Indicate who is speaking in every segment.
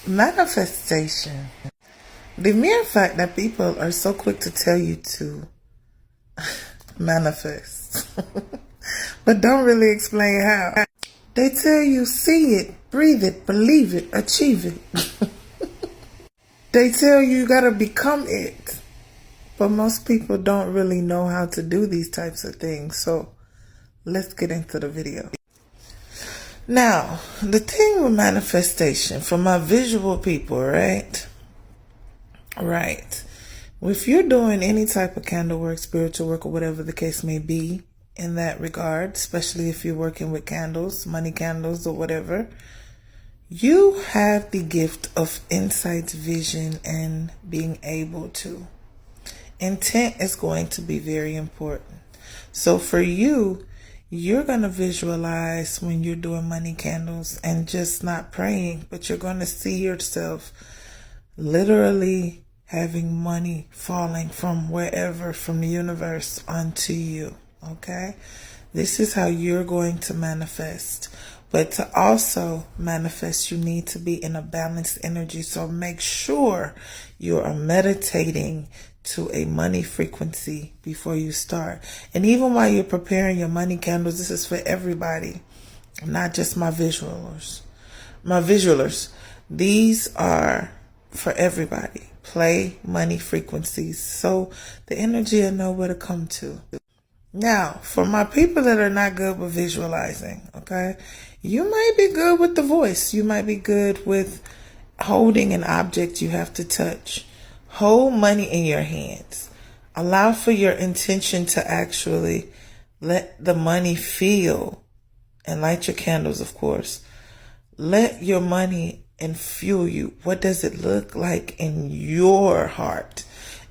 Speaker 1: Manifestation. The mere fact that people are so quick to tell you to manifest, but don't really explain how. They tell you see it, breathe it, believe it, achieve it. They tell you gotta become it. But most people don't really know how to do these types of things. So let's get into the video. Now, the thing with manifestation, for my visual people, right? Right. If you're doing any type of candle work, spiritual work, or whatever the case may be in that regard, especially if you're working with candles, money candles, or whatever, you have the gift of insight, vision, and being able to. Intent is going to be very important. So for you, you're going to visualize when you're doing money candles and just not praying, but you're going to see yourself literally having money falling from wherever, from the universe onto you. Okay? This is how you're going to manifest. But to also manifest, you need to be in a balanced energy. So make sure you are meditating to a money frequency before you start. And even while you're preparing your money candles, this is for everybody, not just my visualers. My visualers, these are for everybody. Play money frequencies so the energy will know where to come to. Now, for my people that are not good with visualizing, okay, you might be good with the voice. You might be good with holding an object you have to touch. Hold money in your hands. Allow for your intention to actually let the money feel, and light your candles, of course. Let your money infuel you. What does it look like in your heart?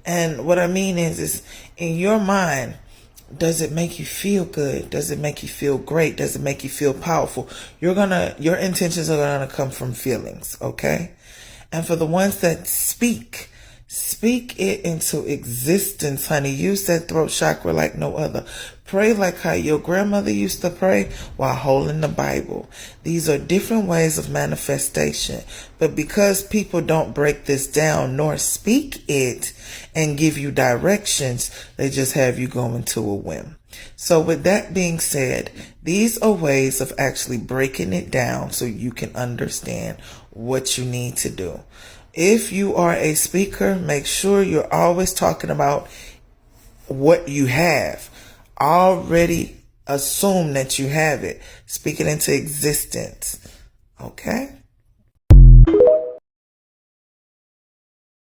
Speaker 1: And what I mean is in your mind. Does it make you feel good? Does it make you feel great? Does it make you feel powerful? Your intentions are gonna come from feelings, okay? And for the ones that speak it into existence, honey. Use that throat chakra like no other. Pray like how your grandmother used to pray while holding the Bible. These are different ways of manifestation. But because people don't break this down nor speak it and give you directions, they just have you going to a whim. So with that being said, these are ways of actually breaking it down so you can understand what you need to do. If you are a speaker, make sure you're always talking about what you have. Already assume that you have it. Speak it into existence. Okay?